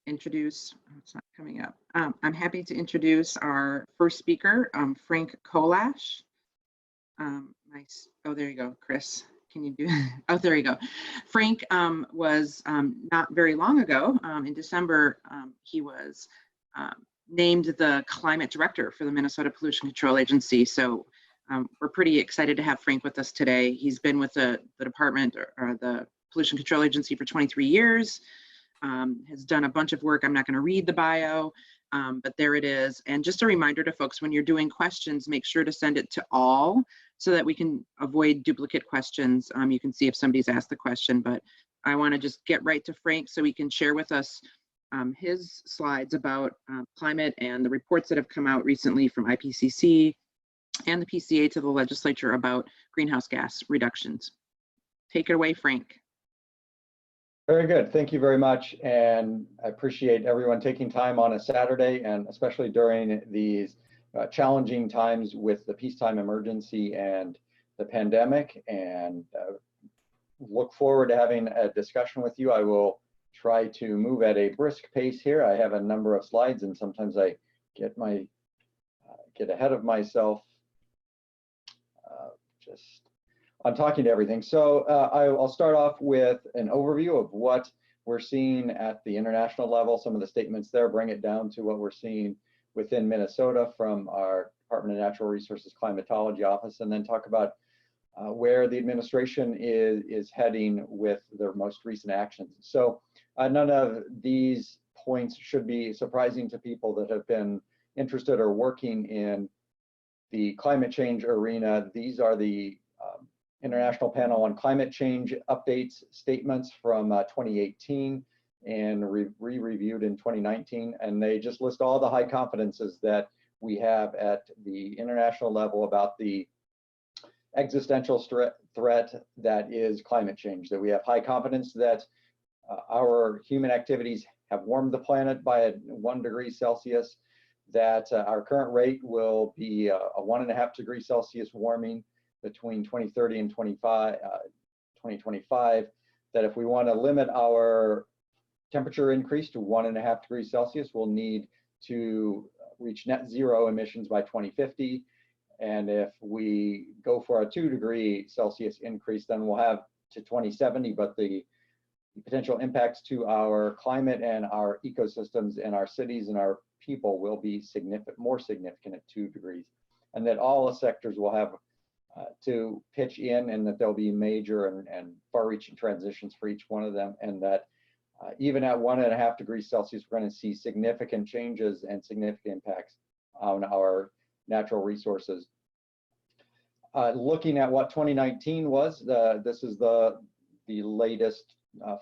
introduce, oh, it's not coming up. I'm happy to introduce our first speaker, Frank Kohlasch. Nice. Oh, there you go, Chris. Can you do? Oh, there you go. Frank was not very long ago, in December, he was named the climate director for the Minnesota Pollution Control Agency. So we're pretty excited to have Frank with us today. He's been with the department or the Pollution Control Agency for 23 years, has done a bunch of work. I'm not going to read the bio, but there it is. And just a reminder to folks, when you're doing questions, make sure to send it to all so that we can avoid duplicate questions. You can see if somebody's asked the question, but I want to just get right to Frank so he can share with us his slides about climate and the reports that have come out recently from IPCC and the PCA to the legislature about greenhouse gas reductions. Take it away, Frank. Very good. Thank you very much. And I appreciate everyone taking time on a Saturday, and especially during these challenging times with the peacetime emergency and the pandemic, and look forward to having a discussion with you. I will try to move at a brisk pace here. I have a number of slides and sometimes I get ahead of myself just on talking to everything. So I'll start off with an overview of what we're seeing at the international level, some of the statements there, bring it down to what we're seeing within Minnesota from our Department of Natural Resources Climatology Office, and then talk about where the administration is heading with their most recent actions. So none of these points should be surprising to people that have been interested or working in the climate change arena. These are the International Panel on Climate Change updates statements from 2018 and re-reviewed in 2019, and they just list all the high confidences that we have at the international level about the existential threat that is climate change, that we have high confidence that our human activities have warmed the planet by 1 degree Celsius, that our current rate will be a 1.5 degree Celsius warming between 2030 and 2025, that if we want to limit our temperature increase to 1.5 degrees Celsius, we'll need to reach net zero emissions by 2050. And if we go for a 2 degree Celsius increase, then we'll have to 2070, but the potential impacts to our climate and our ecosystems and our cities and our people will be more significant at 2 degrees. And that all the sectors will have to pitch in, and that there'll be major and far-reaching transitions for each one of them, and that even at 1.5 degrees Celsius, we're going to see significant changes and significant impacts on our natural resources. Looking at what 2019 was, this is the latest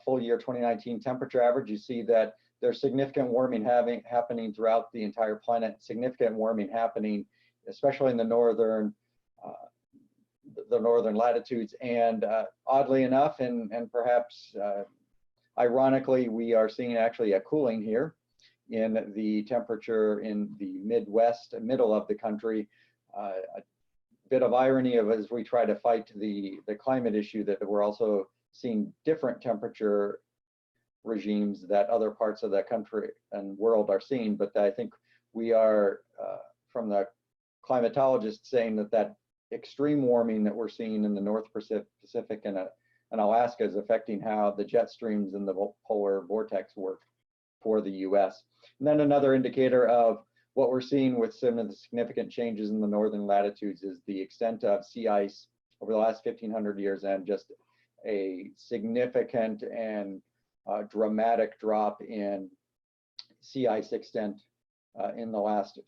full year 2019 temperature average. You see that there's significant warming happening throughout the entire planet, significant warming happening, especially in the northern latitudes. And oddly enough, and perhaps ironically, we are seeing actually a cooling here in the temperature in the Midwest, middle of the country. A bit of irony of as we try to fight the climate issue, that we're also seeing different temperature regimes that other parts of the country and world are seeing. But I think we are, from the climatologists, saying that extreme warming that we're seeing in the North Pacific and Alaska is affecting how the jet streams and the polar vortex work for the US. And then another indicator of what we're seeing with some of the significant changes in the northern latitudes is the extent of sea ice over the last 1,500 years, and just a significant and dramatic drop in sea ice extent in the last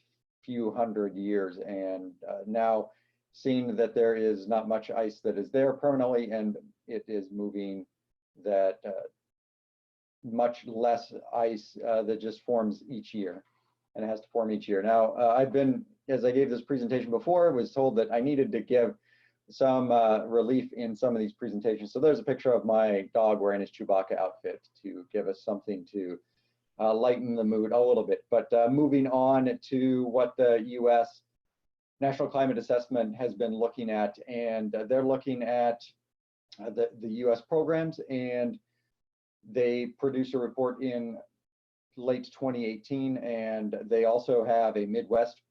few hundred years. And now seeing that there is not much ice that is there permanently, and it is moving that much less ice that just forms each year, and it has to form each year. Now, as I gave this presentation before, was told that I needed to give some relief in some of these presentations. So there's a picture of my dog wearing his Chewbacca outfit to give us something to lighten the mood a little bit. But moving on to what the US National Climate Assessment has been looking at, and they're looking at the US programs, and they produce a report in late 2018, and they also have a Midwest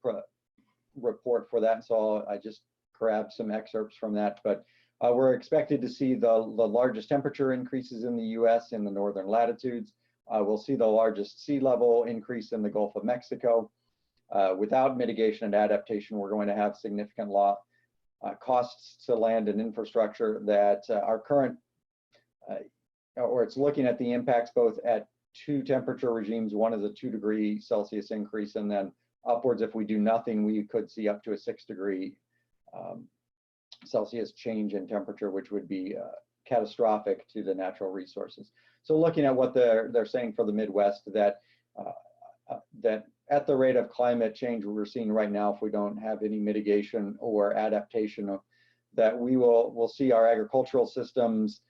report for that. So I just grabbed some excerpts from that, but we're expected to see the largest temperature increases in the US in the northern latitudes. We'll see the largest sea level increase in the Gulf of Mexico. Without mitigation and adaptation, we're going to have significant costs to land and infrastructure that our current, or it's looking at the impacts both at two temperature regimes. One is a 2 °C increase, and then upwards, if we do nothing, we could see up to a 6 °C change in temperature, which would be catastrophic to the natural resources. So looking at what they're saying for the Midwest, that at the rate of climate change we're seeing right now, if we don't have any mitigation or adaptation, that we'll see our agricultural systems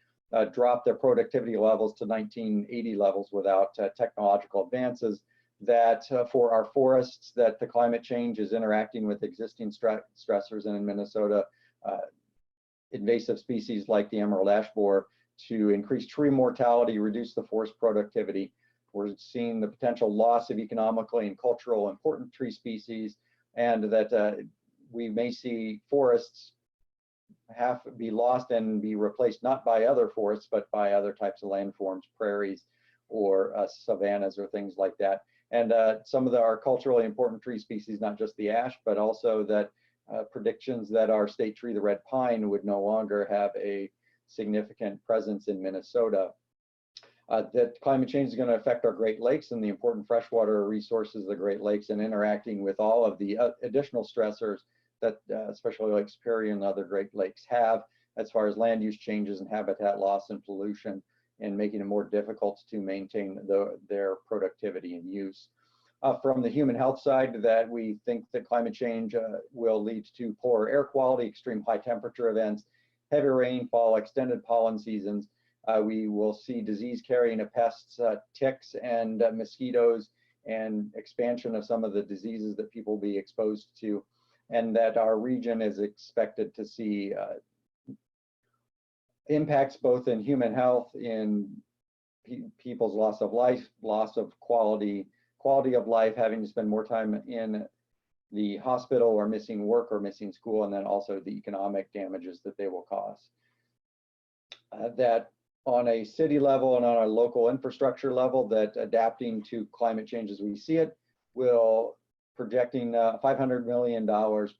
drop their productivity levels to 1980 levels without technological advances. That for our forests, that the climate change is interacting with existing stressors, and in Minnesota, invasive species like the emerald ash borer to increase tree mortality, reduce the forest productivity. We're seeing the potential loss of economically and cultural important tree species, and that we may see forests be lost and be replaced not by other forests, but by other types of landforms, prairies, or savannas, or things like that. And some of our culturally important tree species, not just the ash, but also that predictions that our state tree, the red pine, would no longer have a significant presence in Minnesota. That climate change is going to affect our Great Lakes and the important freshwater resources of the Great Lakes, and interacting with all of the additional stressors that especially Lake Superior and other Great Lakes have, as far as land use changes and habitat loss and pollution, and making it more difficult to maintain their productivity and use. From the human health side, that we think that climate change will lead to poor air quality, extreme high temperature events, heavy rainfall, extended pollen seasons. We will see disease carrying of pests, ticks, and mosquitoes, and expansion of some of the diseases that people will be exposed to, and that our region is expected to see impacts both in human health, in people's loss of life, loss of quality of life, having to spend more time in the hospital, or missing work, or missing school, and then also the economic damages that they will cause. That on a city level and on a local infrastructure level, that adapting to climate change as we see it will projecting $500 million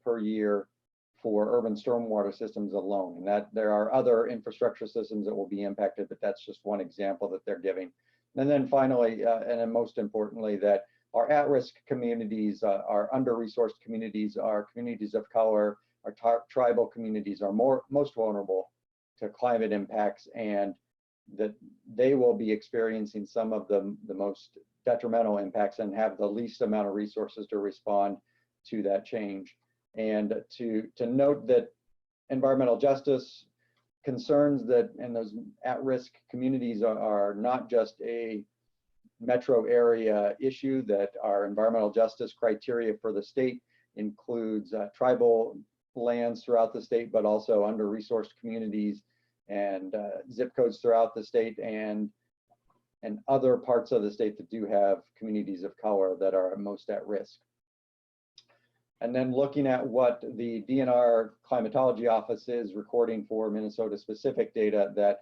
per year for urban stormwater systems alone, and that there are other infrastructure systems that will be impacted, but that's just one example that they're giving. And then finally, and then most importantly, that our at-risk communities, our under-resourced communities, our communities of color, our tribal communities are most vulnerable to climate impacts, and that they will be experiencing some of the most detrimental impacts and have the least amount of resources to respond to that change. And to note that environmental justice concerns that in those at-risk communities are not just a metro area issue, that our environmental justice criteria for the state includes tribal lands throughout the state, but also under-resourced communities and zip codes throughout the state, and other parts of the state that do have communities of color that are most at risk. And then looking at what the DNR climatology office is recording for Minnesota specific data, that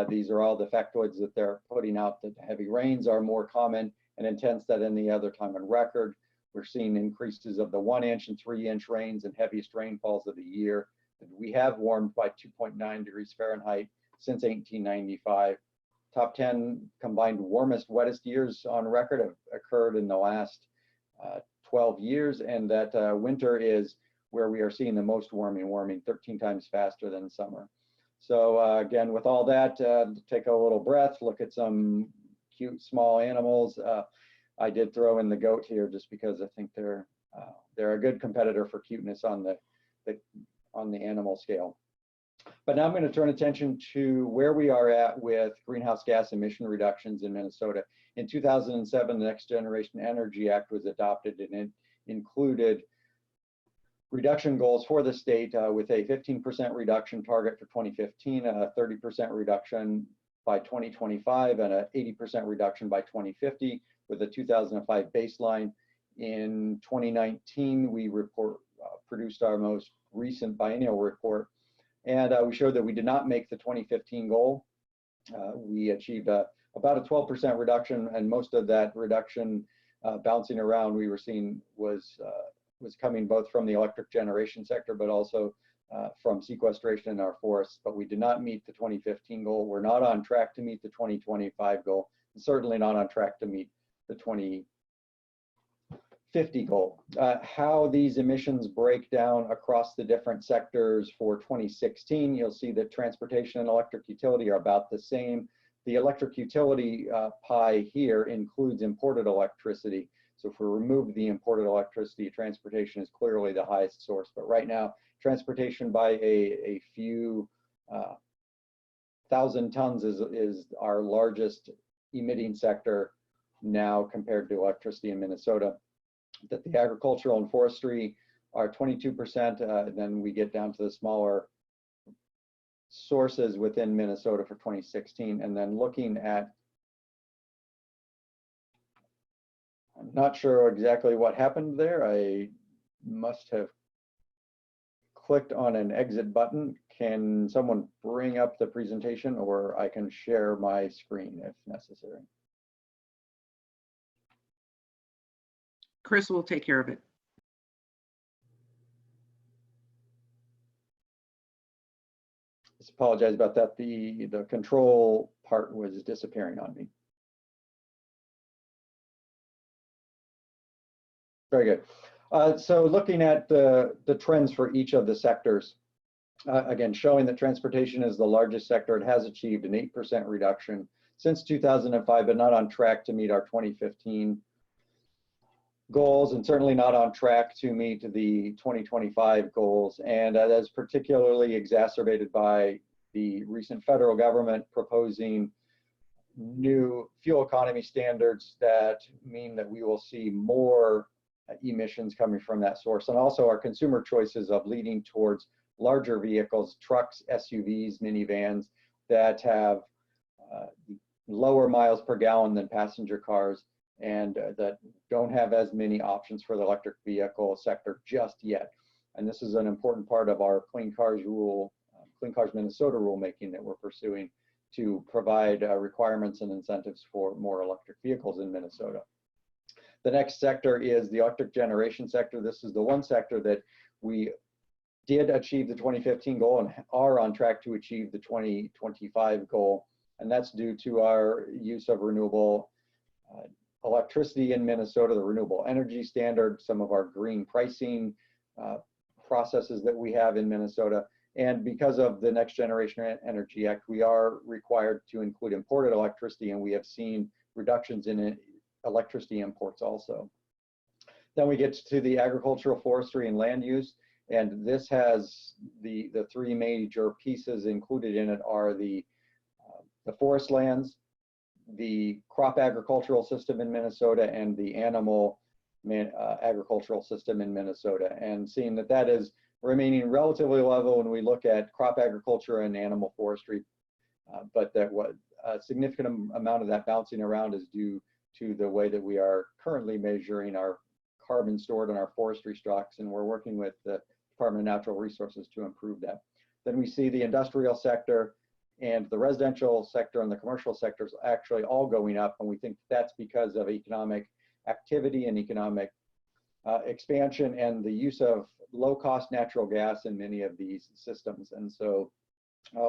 these are all the factoids that they're putting out, that heavy rains are more common and intense than any other time on record. We're seeing increases of the 1-inch and 3-inch rains and heaviest rainfalls of the year. We have warmed by 2.9 degrees Fahrenheit since 1895. Top 10 combined warmest, wettest years on record have occurred in the last 12 years, and that winter is where we are seeing the most warming 13 times faster than summer. So again, with all that, take a little breath, look at some cute small animals. I did throw in the goat here just because I think they're a good competitor for cuteness on the animal scale. But now I'm going to turn attention to where we are at with greenhouse gas emission reductions in Minnesota. In 2007, the Next Generation Energy Act was adopted, and it included reduction goals for the state with a 15% reduction target for 2015, a 30% reduction by 2025, and an 80% reduction by 2050. with a 2005 baseline. In 2019, we produced our most recent biennial report, and we showed that we did not make the 2015 goal. We achieved about a 12% reduction, and most of that reduction bouncing around we were seeing was coming both from the electric generation sector, but also from sequestration in our forests. But we did not meet the 2015 goal. We're not on track to meet the 2025 goal, and certainly not on track to meet the 2050 goal. How these emissions break down across the different sectors for 2016, you'll see that transportation and electric utility are about the same. The electric utility pie here includes imported electricity. So if we remove the imported electricity, transportation is clearly the highest source. But right now, transportation by a few thousand tons is our largest emitting sector now compared to electricity in Minnesota. That the agricultural and forestry are 22%, then we get down to the smaller sources within Minnesota for 2016. And then looking at, I'm not sure exactly what happened there. I must have clicked on an exit button. Can someone bring up the presentation, or I can share my screen if necessary? Chris will take care of it. Just apologize about that. The control part was disappearing on me. Very good. So looking at the trends for each of the sectors, again, showing that transportation is the largest sector. It has achieved an 8% reduction since 2005, but not on track to meet our 2015 goals, and certainly not on track to meet the 2025 goals. And that is particularly exacerbated by the recent federal government proposing new fuel economy standards that mean that we will see more emissions coming from that source, and also our consumer choices of leading towards larger vehicles, trucks, SUVs, minivans that have lower miles per gallon than passenger cars, and that don't have as many options for the electric vehicle sector just yet. And this is an important part of our Clean Cars Minnesota rulemaking that we're pursuing to provide requirements and incentives for more electric vehicles in Minnesota. The next sector is the electric generation sector. This is the one sector that we did achieve the 2015 goal and are on track to achieve the 2025 goal. And that's due to our use of renewable electricity in Minnesota, the renewable energy standard, some of our green pricing processes that we have in Minnesota. And because of the Next Generation Energy Act, we are required to include imported electricity, and we have seen reductions in electricity imports also. Then we get to the agricultural, forestry, and land use. And this has the three major pieces included in it are the forest lands, the crop agricultural system in Minnesota, and the animal agricultural system in Minnesota. And seeing that that is remaining relatively level when we look at crop agriculture and animal forestry, but that what a significant amount of that bouncing around is due to the way that we are currently measuring our carbon stored in our forestry stocks, and we're working with the Department of Natural Resources to improve that. Then we see the industrial sector and the residential sector and the commercial sectors actually all going up, and we think that's because of economic activity and economic expansion and the use of low-cost natural gas in many of these systems. And so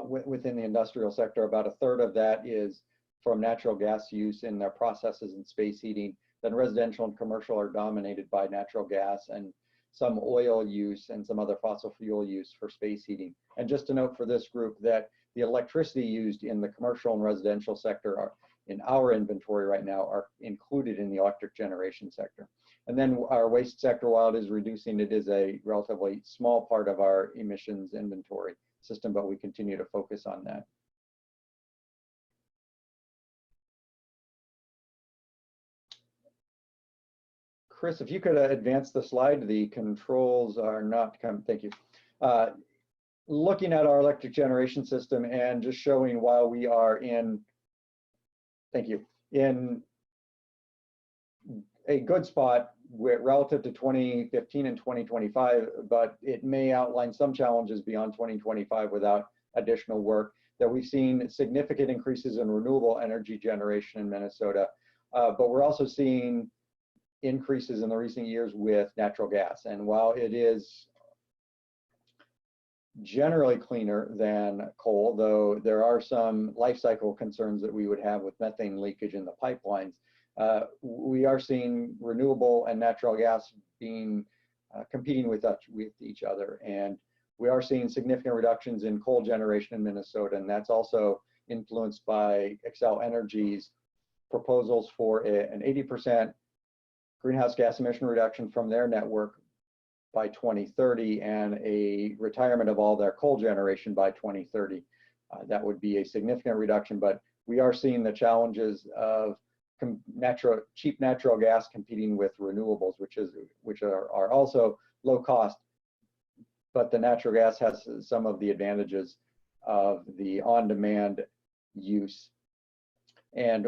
within the industrial sector, about a third of that is from natural gas use in their processes and space heating. Then residential and commercial are dominated by natural gas and some oil use and some other fossil fuel use for space heating. And just to note for this group that the electricity used in the commercial and residential sector are in our inventory right now are included in the electric generation sector. And then our waste sector, while it is reducing, it is a relatively small part of our emissions inventory system, but we continue to focus on that. Chris, if you could advance the slide, the controls are not coming, thank you. Looking at our electric generation system and just showing while we are in, thank you, in a good spot relative to 2015 and 2025, but it may outline some challenges beyond 2025 without additional work. That we've seen significant increases in renewable energy generation in Minnesota, but we're also seeing increases in the recent years with natural gas. And while it is generally cleaner than coal, though there are some life cycle concerns that we would have with methane leakage in the pipelines, we are seeing renewable and natural gas being competing with each other. And we are seeing significant reductions in coal generation in Minnesota, and that's also influenced by Xcel Energy's proposals for an 80% greenhouse gas emission reduction from their network by 2030 and a retirement of all their coal generation by 2030. That would be a significant reduction, but we are seeing the challenges of cheap natural gas competing with renewables, which are also low cost, but the natural gas has some of the advantages of the on-demand use. And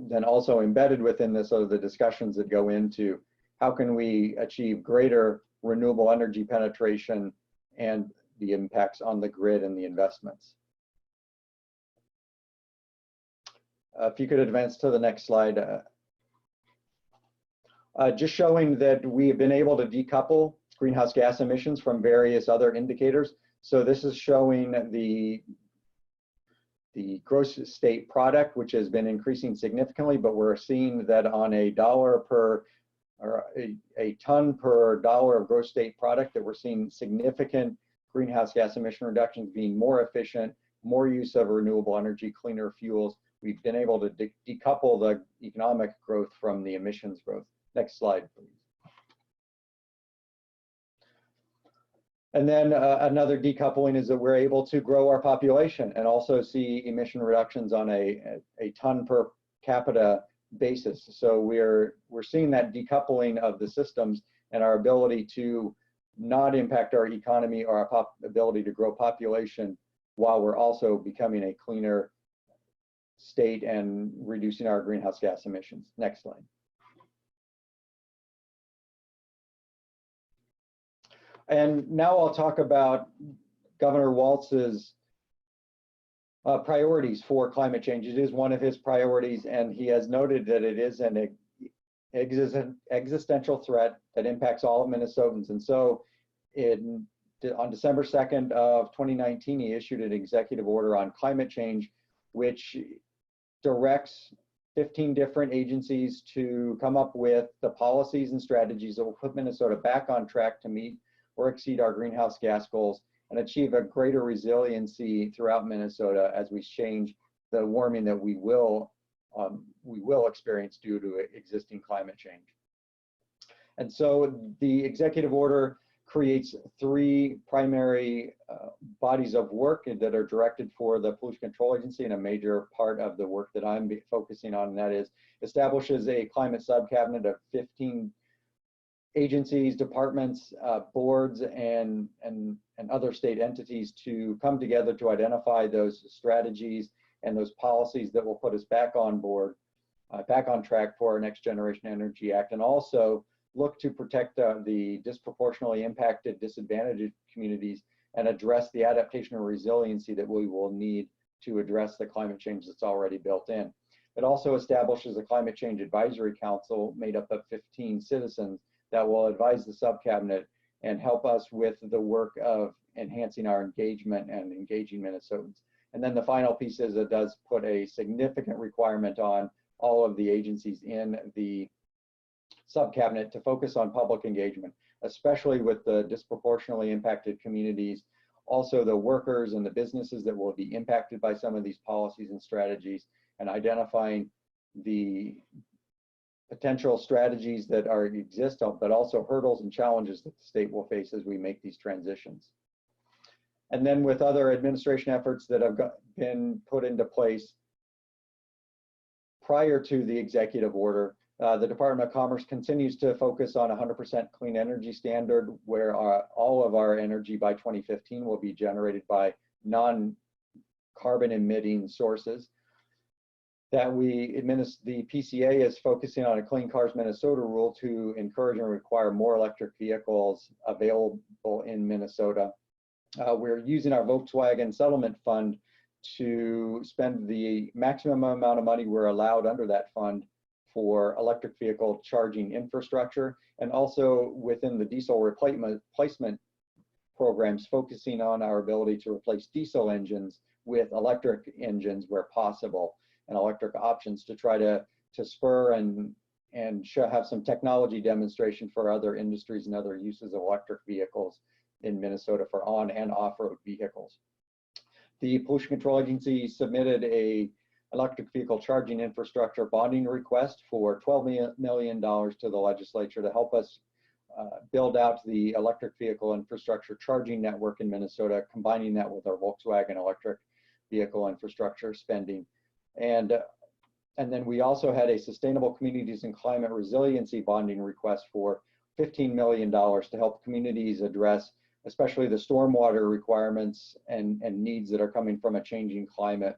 then also embedded within this are the discussions that go into how can we achieve greater renewable energy penetration and the impacts on the grid and the investments. If you could advance to the next slide. Just showing that we have been able to decouple greenhouse gas emissions from various other indicators. So this is showing the gross state product, which has been increasing significantly, but we're seeing that on a dollar per, or a ton per dollar of gross state product, that we're seeing significant greenhouse gas emission reductions, being more efficient, more use of renewable energy, cleaner fuels. We've been able to decouple the economic growth from the emissions growth. Next slide, please. And then another decoupling is that we're able to grow our population and also see emission reductions on a ton per capita basis. So we're seeing that decoupling of the systems and our ability to not impact our economy or our ability to grow population while we're also becoming a cleaner state and reducing our greenhouse gas emissions. Next slide. And now I'll talk about Governor Walz's priorities for climate change. It is one of his priorities, and he has noted that it is an existential threat that impacts all of Minnesotans. And so on December 2nd of 2019, he issued an executive order on climate change, which directs 15 different agencies to come up with the policies and strategies that will put Minnesota back on track to meet or exceed our greenhouse gas goals and achieve a greater resiliency throughout Minnesota as we change the warming that we will experience due to existing climate change. And so the executive order creates three primary bodies of work that are directed for the Pollution Control Agency, and a major part of the work that I'm focusing on, and that is establishes a climate subcabinet of 15 agencies, departments, boards, and other state entities to come together to identify those strategies and those policies that will put us back on board, back on track for our Next Generation Energy Act, and also look to protect the disproportionately impacted, disadvantaged communities and address the adaptation and resiliency that we will need to address the climate change that's already built in. It also establishes a Climate Change Advisory Council made up of 15 citizens that will advise the subcabinet and help us with the work of enhancing our engagement and engaging Minnesotans. And then the final piece is it does put a significant requirement on all of the agencies in the subcabinet to focus on public engagement, especially with the disproportionately impacted communities, also the workers and the businesses that will be impacted by some of these policies and strategies, and identifying the potential strategies that exist, but also hurdles and challenges that the state will face as we make these transitions. And then with other administration efforts that have been put into place prior to the executive order, the Department of Commerce continues to focus on 100% clean energy standard, where all of our energy by 2015 will be generated by non-carbon emitting sources. that we administer, the PCA is focusing on a Clean Cars Minnesota rule to encourage and require more electric vehicles available in Minnesota. We're using our Volkswagen settlement fund to spend the maximum amount of money we're allowed under that fund for electric vehicle charging infrastructure, and also within the diesel replacement programs, focusing on our ability to replace diesel engines with electric engines where possible, and electric options to try to spur and have some technology demonstration for other industries and other uses of electric vehicles in Minnesota for on and off-road vehicles. The Pollution Control Agency submitted a electric vehicle charging infrastructure bonding request for $12 million to the legislature to help us build out the electric vehicle infrastructure charging network in Minnesota, combining that with our Volkswagen electric vehicle infrastructure spending. And then we also had a Sustainable Communities and Climate Resiliency bonding request for $15 million to help communities address especially the stormwater requirements and needs that are coming from a changing climate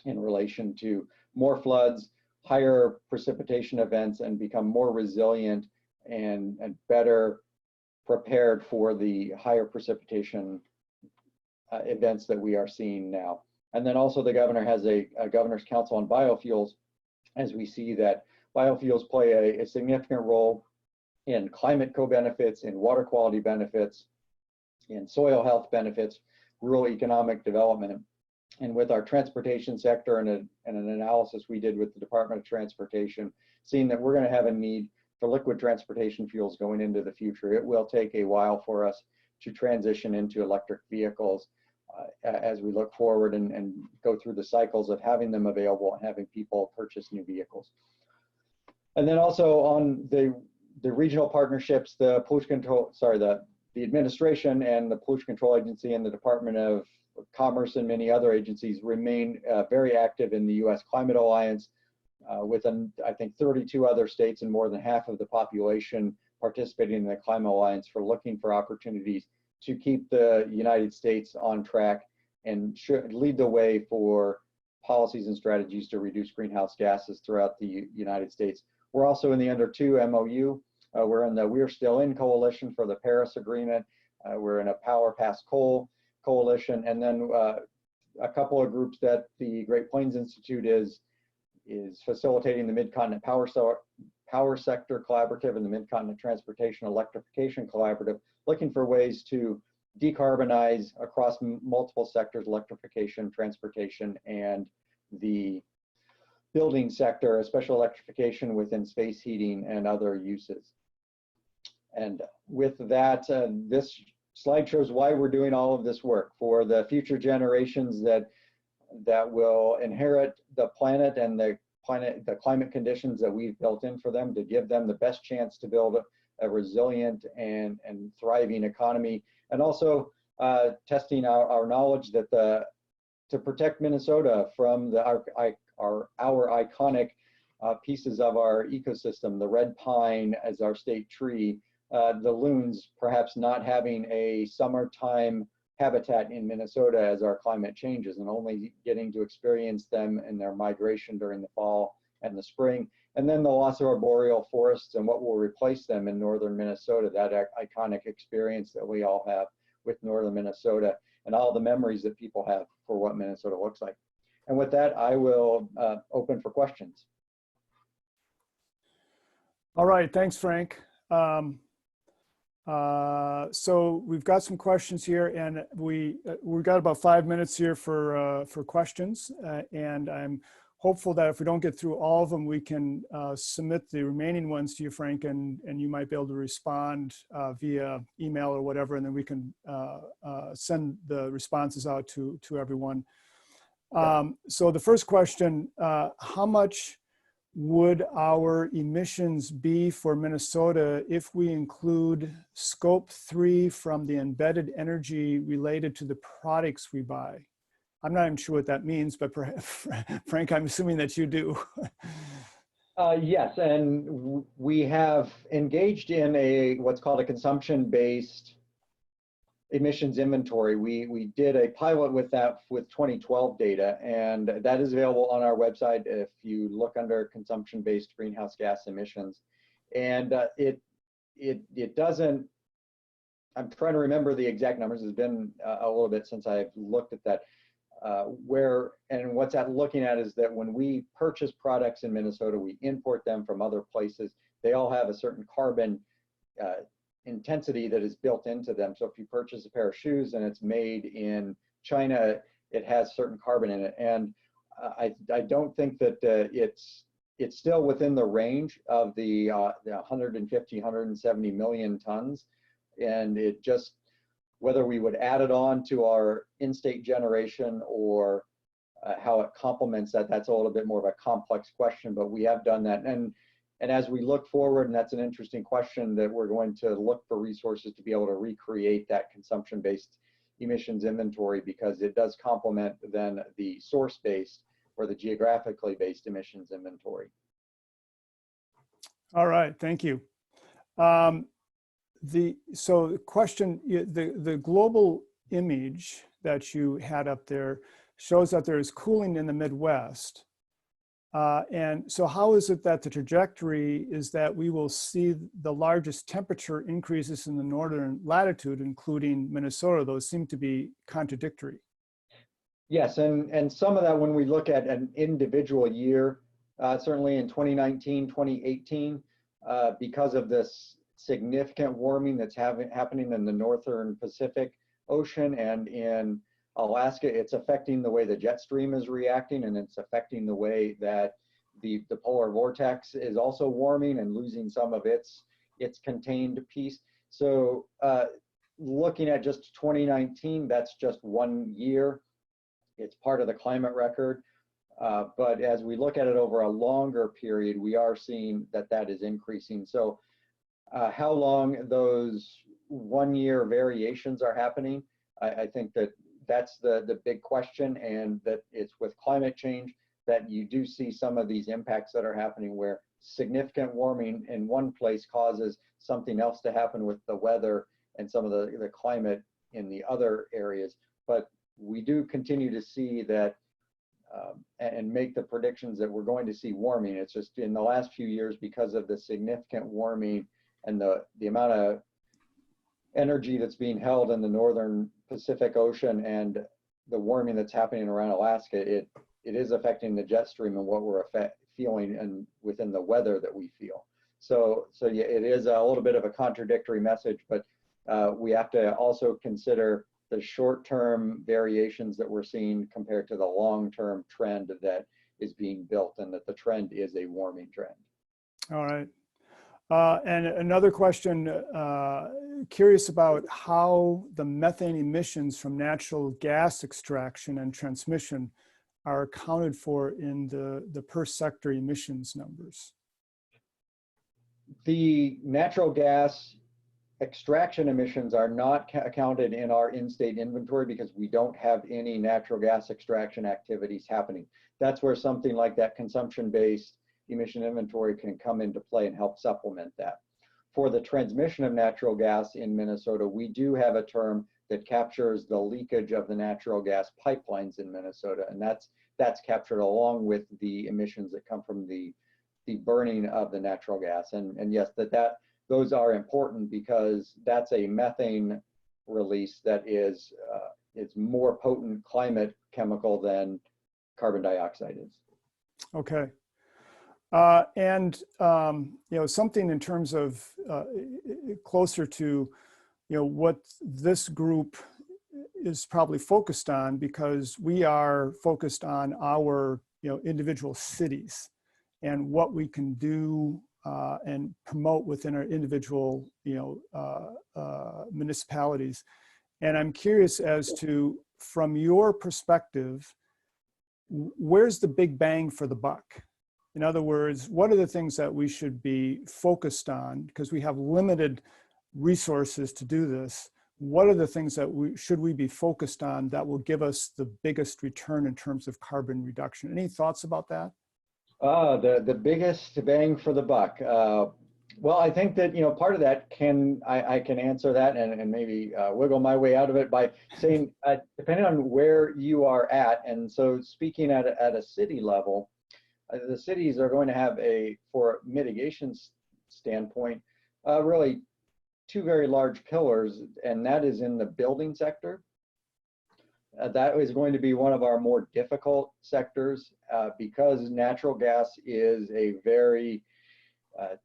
in relation to more floods, higher precipitation events, and become more resilient and better prepared for the higher precipitation events that we are seeing now. And then also the governor has a governor's council on biofuels, as we see that biofuels play a significant role in climate co-benefits, in water quality benefits, in soil health benefits, rural economic development. And with our transportation sector and an analysis we did with the Department of Transportation, seeing that we're going to have a need for liquid transportation fuels going into the future. It will take a while for us to transition into electric vehicles as we look forward and go through the cycles of having them available and having people purchase new vehicles. And then also on the regional partnerships, the pollution control, the administration and the Pollution Control Agency and the Department of Commerce and many other agencies remain very active in the U.S. Climate Alliance with, I think, 32 other states and more than half of the population participating in the Climate Alliance for looking for opportunities to keep the United States on track and should lead the way for policies and strategies to reduce greenhouse gases throughout the United States. We're also in the Under 2 MOU. We're in the We're Still In coalition for the Paris Agreement. We're in a Power Past Coal coalition, and then a couple of groups that the Great Plains Institute is facilitating, the Mid-Continent Power Sector Collaborative and the Mid-Continent Transportation Electrification Collaborative, looking for ways to decarbonize across multiple sectors, electrification, transportation, and the building sector, especially electrification within space heating and other uses. And with that, this slide shows why we're doing all of this work for the future generations that will inherit the planet and the climate conditions that we've built in for them, to give them the best chance to build a resilient and thriving economy, and also testing our knowledge that to protect Minnesota from our iconic pieces of our ecosystem, the red pine as our state tree, the loons perhaps not having a summertime habitat in Minnesota as our climate changes, and only getting to experience them in their migration during the fall and the spring. And then the loss of our boreal forests and what will replace them in northern Minnesota, that iconic experience that we all have with northern Minnesota, and all the memories that people have for what Minnesota looks like. And with that, I will open for questions. All right, thanks, Frank. So we've got some questions here, and we've got about 5 minutes here for questions, and I'm hopeful that if we don't get through all of them, we can submit the remaining ones to you, Frank, and you might be able to respond via email or whatever, and then we can send the responses out to everyone. So the first question, how much would our emissions be for Minnesota if we include scope 3 from the embedded energy related to the products we buy? I'm not even sure what that means, but Frank, I'm assuming that you do. Yes, and we have engaged in what's called a consumption-based emissions inventory. We did a pilot with that with 2012 data, and that is available on our website if you look under consumption-based greenhouse gas emissions. And it doesn't, I'm trying to remember the exact numbers. It's been a little bit since I've looked at that. What's that looking at is that when we purchase products in Minnesota, we import them from other places. They all have a certain carbon intensity that is built into them. So if you purchase a pair of shoes and it's made in China, it has certain carbon in it. And I don't think that it's still within the range of the 150, 170 million tons. And it just, whether we would add it on to our in-state generation or how it complements that, that's a little bit more of a complex question, but we have done that. And as we look forward, and that's an interesting question, that we're going to look for resources to be able to recreate that consumption-based emissions inventory, because it does complement then the source-based or the geographically based emissions inventory. All right, thank you. So the question, the global image that you had up there shows that there is cooling in the Midwest. And so how is it that the trajectory is that we will see the largest temperature increases in the northern latitude, including Minnesota? Those seem to be contradictory. Yes, and some of that, when we look at an individual year, certainly in 2019, 2018, because of this significant warming that's happening in the northern Pacific Ocean and in Alaska, it's affecting the way the jet stream is reacting, and it's affecting the way that the polar vortex is also warming and losing some of its contained piece. So looking at just 2019, that's just 1 year. It's part of the climate record. But as we look at it over a longer period, we are seeing that that is increasing. So how long those 1 year variations are happening, I think that's the big question, and that it's with climate change that you do see some of these impacts that are happening, where significant warming in one place causes something else to happen with the weather and some of the climate in the other areas. But we do continue to see that and make the predictions that we're going to see warming. It's just in the last few years, because of the significant warming and the amount of energy that's being held in the northern Pacific Ocean and the warming that's happening around Alaska, it is affecting the jet stream and what we're feeling and within the weather that we feel. So yeah, it is a little bit of a contradictory message, but we have to also consider the short-term variations that we're seeing compared to the long-term trend that is being built, and that the trend is a warming trend. All right. And another question, curious about how the methane emissions from natural gas extraction and transmission are accounted for in the per sector emissions numbers. The natural gas extraction emissions are not accounted in our in-state inventory because we don't have any natural gas extraction activities happening. That's where something like that consumption-based emission inventory can come into play and help supplement that. For the transmission of natural gas in Minnesota, we do have a term that captures the leakage of the natural gas pipelines in Minnesota, and that's captured along with the emissions that come from the burning of the natural gas. And yes, those are important, because that's a methane release that is it's more potent climate chemical than carbon dioxide is. Okay. You know, something in terms of closer to, you know, what this group is probably focused on, because we are focused on our, you know, individual cities and what we can do and promote within our individual, you know, municipalities. And I'm curious as to, from your perspective, where's the big bang for the buck? In other words, what are the things that we should be focused on? Because we have limited resources to do this. What are the things that should we be focused on that will give us the biggest return in terms of carbon reduction? Any thoughts about that? The biggest bang for the buck. Well, I think that, part of that I can answer that and maybe wiggle my way out of it by saying, depending on where you are at, and so speaking at a city level, the cities are going to have for mitigation standpoint, really two very large pillars, and that is in the building sector. That is going to be one of our more difficult sectors because natural gas is a very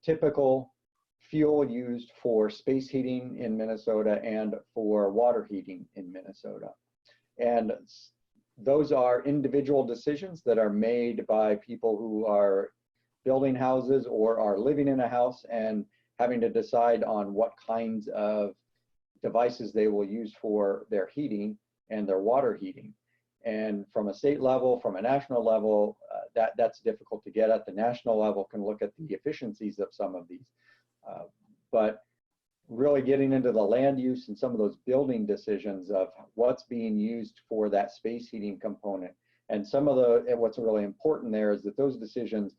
typical fuel used for space heating in Minnesota and for water heating in Minnesota. And those are individual decisions that are made by people who are building houses or are living in a house and having to decide on what kinds of devices they will use for their heating and their water heating. And from a state level, from a national level, that's difficult to get at. The national level can look at the efficiencies of some of these. But really getting into the land use and some of those building decisions of what's being used for that space heating component. And what's really important there is that those decisions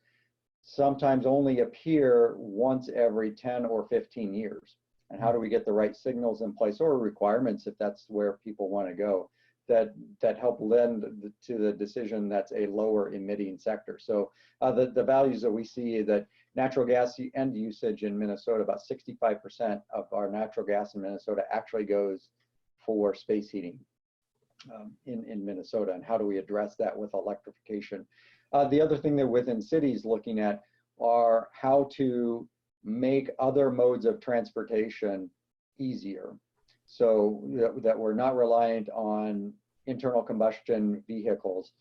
sometimes only appear once every 10 or 15 years. And how do we get the right signals in place or requirements, if that's where people want to go, that help lend to the decision that's a lower emitting sector. So the values that we see that natural gas end usage in Minnesota, about 65% of our natural gas in Minnesota actually goes for space heating in Minnesota. And how do we address that with electrification? The other thing that within cities looking at are how to make other modes of transportation easier, so that we're not reliant on internal combustion vehicles,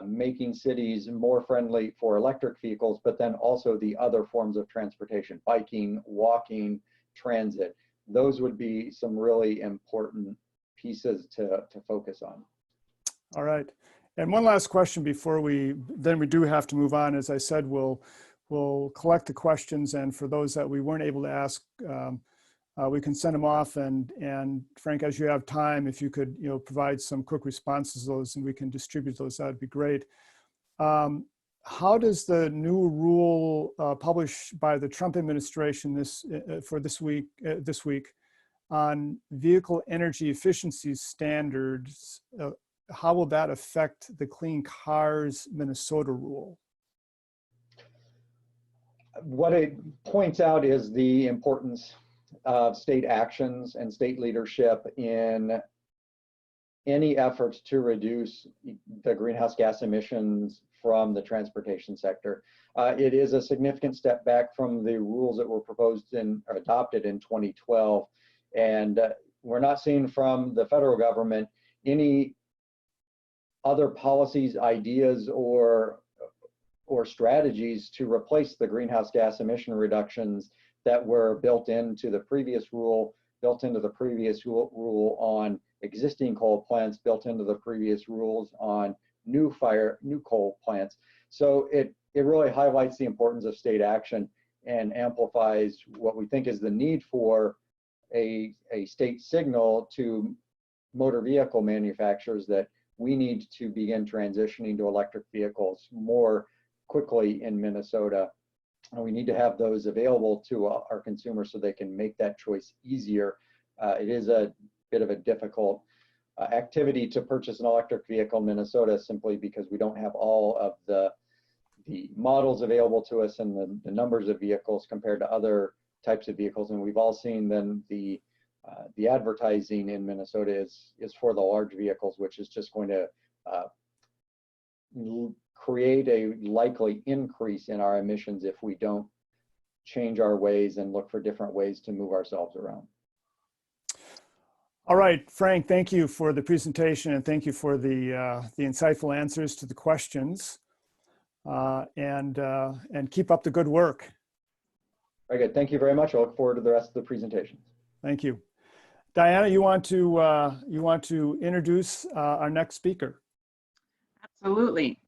making cities more friendly for electric vehicles, but then also the other forms of transportation, biking, walking, transit. Those would be some really important pieces to focus on. All right. And one last question before then we do have to move on. As I said, we'll collect the questions, and for those that we weren't able to ask, we can send them off. And Frank, as you have time, if you could, provide some quick responses to those, and we can distribute those, that'd be great. How does the new rule published by the Trump administration this week on vehicle energy efficiency standards, how will that affect the Clean Cars Minnesota rule? What it points out is the importance of state actions and state leadership in any efforts to reduce the greenhouse gas emissions from the transportation sector. It is a significant step back from the rules that were proposed or adopted in 2012. And we're not seeing from the federal government any other policies, ideas, or strategies to replace the greenhouse gas emission reductions that were built into the previous rule, built into the previous rule on existing coal plants, built into the previous rules on new coal plants. So it really highlights the importance of state action and amplifies what we think is the need for a state signal to motor vehicle manufacturers that we need to begin transitioning to electric vehicles more quickly in Minnesota. And we need to have those available to our consumers so they can make that choice easier. It is a bit of a difficult activity to purchase an electric vehicle in Minnesota, simply because we don't have all of the models available to us and the numbers of vehicles compared to other types of vehicles. And we've all seen then the advertising in Minnesota is for the large vehicles, which is just going to create a likely increase in our emissions if we don't change our ways and look for different ways to move ourselves around. All right, Frank, thank you for the presentation, and thank you for the insightful answers to the questions. And keep up the good work. Very good. Thank you very much. I look forward to the rest of the presentations. Thank you. Diana, you want to introduce our next speaker? Absolutely.